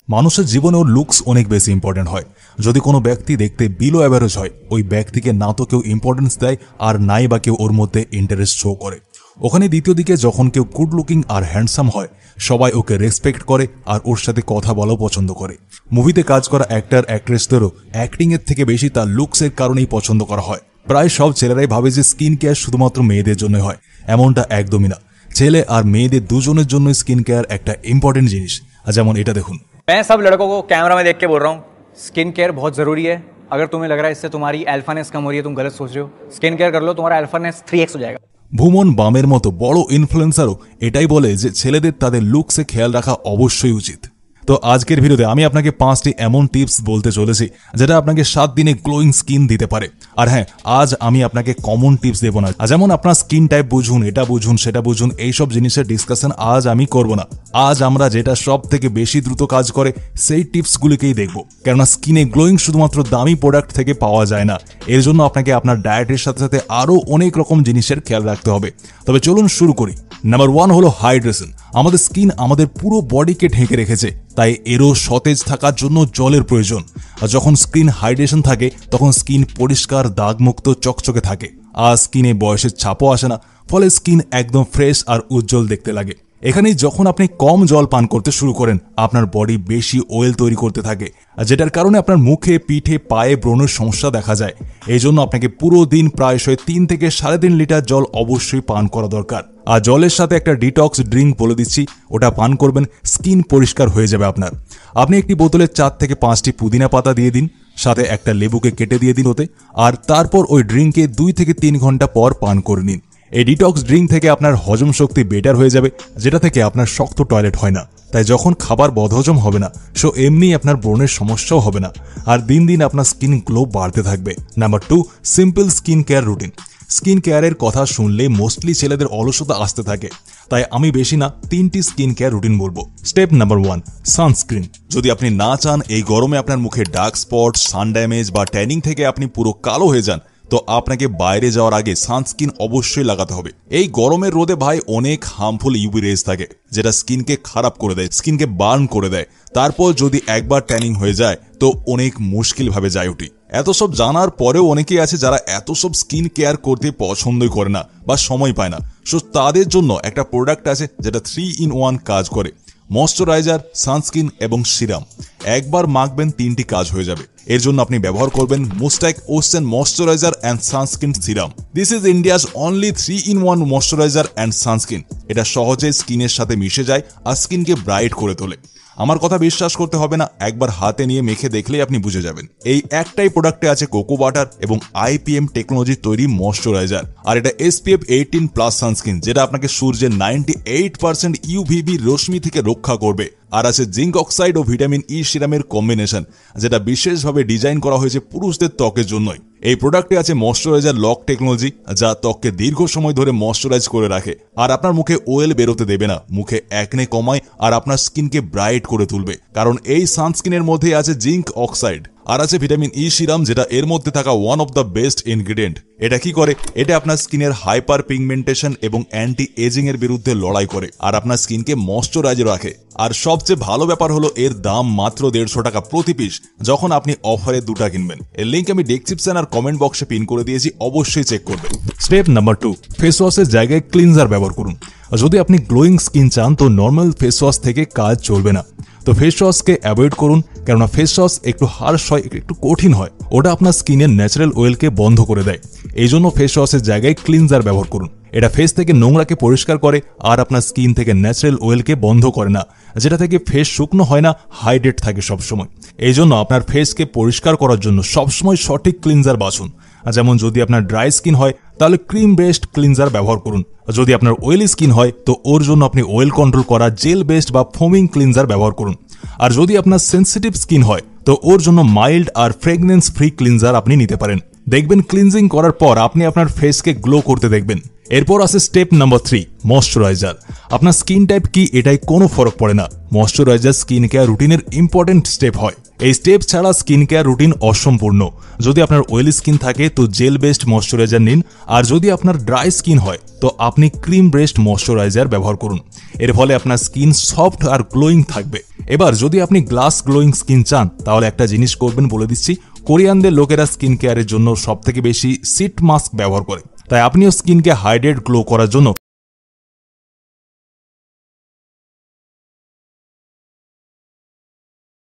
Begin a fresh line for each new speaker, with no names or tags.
মানুষের জীবনেও লুকস অনেক বেশি ইম্পর্টেন্ট হয়। যদি কোনো ব্যক্তি দেখতে বিলো অ্যাভারেজ হয়, ওই ব্যক্তিকে না তো কেউ ইম্পর্টেন্স দেয় আর নাই বা কেউ ওর মধ্যে ইন্টারেস্ট শো করে। ওখানে দ্বিতীয় দিকে যখন কেউ গুড লুকিং আর হ্যান্ডসাম হয়, সবাই ওকে রেসপেক্ট করে আর ওর সাথে কথা বলাও পছন্দ করে। মুভিতে কাজ করা অ্যাক্টর অ্যাক্ট্রেসদেরও অ্যাক্টিংয়ের থেকে বেশি তার লুকসের কারণেই পছন্দ করা হয়। প্রায় সব ছেলেরাই ভাবে যে স্কিন কেয়ার শুধুমাত্র মেয়েদের জন্য হয়, এমনটা একদমই না। ছেলে আর মেয়েদের দুজনের জন্য স্কিন কেয়ার একটা ইম্পর্টেন্ট জিনিস। যেমন এটা দেখুন,
मैं सब लड़कों को कैमरा में देख के बोल रहा हूँ, स्किन केयर बहुत ज़रूरी है। अगर तुम्हें लग रहा है इससे तुम्हारी अल्फानेस कम हो रही है, तुम गलत सोच रहे हो। स्किन केयर कर लो, तुम्हारा अल्फानेस 3x हो जाएगा।
ভুমন বামের মতো বড় ইনফ্লুয়েন্সারও এটাই বলে যে ছেলেদের তাদের লুকসে খেয়াল রাখা অবশ্যই উচিত। তো আজকের ভিডিওতে আমি আপনাকে 5টি এমন টিপস বলতে চলেছি যেটা আপনাকে 7 দিনে গ্লোয়িং স্কিন দিতে পারে। আর হ্যাঁ, আজ আমি আপনাকে কমন টিপস দেব না, যেমন আপনার স্কিন টাইপ বুঝুন, এটা বুঝুন, সেটা বুঝুন, এইসব জিনিসের ডিসকাশন আজ আমি করব না। আজ আমরা যেটা সব থেকে বেশি দ্রুত কাজ করে সেই টিপসগুলিকেই দেখব। কেননা স্কিনে গ্লোয়িং শুধুমাত্র দামি প্রোডাক্ট থেকে পাওয়া যায় না, এর জন্য আপনাকে আপনার ডায়েটের সাথে সাথে আরও অনেক রকম জিনিসের খেয়াল রাখতে হবে। তবে চলুন শুরু করি। নাম্বার 1 হলো হাইড্রেশন। আমাদের স্কিন আমাদের পুরো বডিকে ঢেকে রেখেছে, তাই এরও সতেজ থাকার জন্য জলের প্রয়োজন। আর যখন স্কিন হাইড্রেশন থাকে তখন স্কিন পরিষ্কার, দাগমুক্ত, চকচকে থাকে। আর স্কিনে বয়সের ছাপও আসে না, ফলে স্কিন একদম ফ্রেশ আর উজ্জ্বল দেখতে লাগে। এখানেই যখন আপনি কম জল পান করতে শুরু করেন, আপনার বডি বেশি অয়েল তৈরি করতে থাকে, যেটার কারণে আপনার মুখে, পিঠে, পায়ে ব্রণের সমস্যা দেখা যায়। এই জন্য আপনাকে পুরো দিন প্রায়শই 3 থেকে 3.5 লিটার জল অবশ্যই পান করা দরকার। আর জলের সাথে একটা ডিটক্স ড্রিঙ্ক বলে দিচ্ছি, ওটা পান করবেন, স্কিন পরিষ্কার হয়ে যাবে আপনার। আপনি একটি বোতলে 4 থেকে 5টি পুদিনা পাতা দিয়ে দিন, সাথে একটা লেবুকে কেটে দিয়ে দিন ওতে, আর তারপর ওই ড্রিঙ্কে 2 থেকে 3 ঘন্টা পর পান করে নিন। এই ডিটক্স ড্রিঙ্ক থেকে আপনার হজম শক্তি বেটার হয়ে যাবে, যেটা থেকে আপনার শক্ত টয়লেট হয় না, তাই যখন খাবার বদহজম হবে না, সো এমনি আপনার ব্রণের সমস্যাও হবে না, আর দিন দিন আপনার স্কিন গ্লো বাড়তে থাকবে। Number 2, simple skin care routine. Skin কেয়ারের কথা শুনলে মোস্টলি ছেলেদের অলসতা আসতে থাকে, তাই আমি বেশি না 3টি স্কিন কেয়ার রুটিন বলবো। Step number 1, sunscreen. যদি আপনি না চান এই গরমে আপনার মুখে ডার্ক স্পট, সান ড্যামেজ বা ট্যানিং থেকে আপনি পুরো কালো হয়ে যান, তো আপনাকে বাইরে যাওয়ার আগে সানস্ক্রিন অবশ্যই লাগাতে হবে। এই গরমের রোদে ভাই অনেক হার্মফুল ইউভি রেজ থাকে, যেটা স্কিনকে খারাপ করে দেয়, স্কিনকে বার্ন করে দেয়। তারপর যদি একবার ট্যানিং হয়ে যায় তো অনেক মুশকিল ভাবে যায় উঠি। এত সব জানার পরেও অনেকেই আছে যারা এত সব স্কিন কেয়ার করতে পছন্দই করে না বা সময় পায় না। সো তাদের জন্য একটা প্রোডাক্ট আছে যেটা 3 in 1 কাজ করে। ময়শ্চারাইজার, সানস্ক্রিন এবং সিরাম একবার মাখবেন, 3টি কাজ হয়ে যাবে। এর জন্য আপনি ব্যবহার করবেন মুস্টাইক ocean moisturiser and sunscreen serum. This is India's only 3 in 1 moisturiser and sunscreen. এটা সহজে স্কিনের সাথে মিশে যায় আর স্কিনকে ব্রাইট করে তোলে। আমার কথা বিশ্বাস করতে হবে না, একবার হাতে নিয়ে মেখে দেখলেই আপনি বুঝে যাবেন। এই একটাই প্রোডাক্টে আছে কোকো বাটার এবং IPM টেকনোলজির তৈরি ময়শ্চারাইজার, আর এটা SPF 18+ সানস্ক্রিন, যেটা আপনাকে সূর্যের 98% UVB রশ্মি থেকে রক্ষা করবে। আর আছে জিঙ্ক অক্সাইড ও ভিটামিন ই সিরামের কম্বিনেশন, যেটা বিশেষভাবে ডিজাইন করা হয়েছে পুরুষদের ত্বকের জন্যই। এই প্রোডাক্টে আছে ময়শ্চারাইজার লক টেকনোলজি, যা ত্বককে দীর্ঘ সময় ধরে ময়শ্চারাইজ করে রাখে আর আপনার মুখে অয়েল বেরোতে দেবে না, মুখে একনে কমায় আর আপনার স্কিনকে ব্রাইট করে তুলবে। কারণ এই সানস্ক্রিনের মধ্যে আছে জিঙ্ক অক্সাইড। আর আছে ভিটামিন ই সিরাম, যেটা এর মধ্যে থাকা one of the best ingredient. এটা কি করে? এটা আপনার স্কিনের হাইপার পিগমেন্টেশন এবং অ্যান্টি এজিং এর বিরুদ্ধে লড়াই করে আর আপনার স্কিনকে ময়শ্চারাইজ রাখে। আর সবচেয়ে ভালো ব্যাপার হলো এর দাম মাত্র 150 টাকা প্রতি পিস, যখন আপনি অফারে 2টা কিনবেন। এর লিঙ্ক আমি ডেসক্রিপশন আর কমেন্ট বক্সে পিন করে দিয়েছি, অবশ্যই চেক করবেন। স্টেপ নাম্বার 2, ফেস ওয়াশের জায়গায় ক্লিনজার ব্যবহার করুন। যদি আপনি গ্লোয়িং স্কিন চান তো নর্মাল ফেস ওয়াশ থেকে কাজ চলবে না, তো ফেস ওয়াশকে অ্যাভয়েড করুন, কেননা ফেস ওয়াশ একটু হার্শ হয়, একটু কঠিন হয়, ওটা আপনার স্কিনের ন্যাচারাল অয়েলকে বন্ধ করে দেয়। এই জন্য ফেস ওয়াশের জায়গায় ক্লিনজার ব্যবহার করুন। এটা ফেস থেকে নোংরাকে পরিষ্কার করে আর আপনার স্কিন থেকে ন্যাচারাল অয়েলকে বন্ধ করে না, যেটা থেকে ফেস শুকনো হয় না, হাইড্রেট থাকে সবসময়। এই জন্য আপনার ফেসকে পরিষ্কার করার জন্য সবসময় সঠিক ক্লিনজার বাছুন। যেমন যদি আপনার ড্রাই স্কিন হয় তাহলে ক্রিম বেসড ক্লিনজার ব্যবহার করুন। যদি আপনার অয়েলি স্কিন হয় তো ওর জন্য আপনি অয়েল কন্ট্রোল করা জেল বেসড বা ফোমিং ক্লিনজার ব্যবহার করুন। আর যদি আপনার সেন্সিটিভ স্কিন হয় তো ওর জন্য মাইল্ড আর ফ্রেগনেন্স ফ্রি ক্লিনজার আপনি নিতে পারেন। দেখবেন ক্লিনজিং করার পর আপনি আপনার ফেসকে গ্লো করতে দেখবেন। এরপর আছে স্টেপ নাম্বার 3, ময়শ্চারাইজার। আপনার স্কিন টাইপ কি এটাই কোনো ফরক পড়ে না, ময়শ্চারাইজার স্কিন কেয়ার রুটিনের ইম্পর্টেন্ট স্টেপ হয়। এই স্টেপ ছাড়া স্কিন কেয়ার রুটিন অসম্পূর্ণ। যদি আপনার অয়েলি স্কিন থাকে তো জেল বেসড ময়শ্চারাইজার নিন, আর যদি আপনার ড্রাই স্কিন হয় তো আপনি ক্রিম বেসড ময়শ্চারাইজার ব্যবহার করুন। এর ফলে আপনার স্কিন সফট আর গ্লোয়িং থাকবে। এবার যদি আপনি গ্লাস গ্লোয়িং স্কিন চান তাহলে একটা জিনিস করবেন বলে দিচ্ছি, কোরিয়ানদের লোকেরা স্কিন কেয়ারের জন্য সবথেকে বেশি সিট মাস্ক ব্যবহার করে, তাই আপনিও স্কিনকে হাইড্রেট গ্লো করার জন্য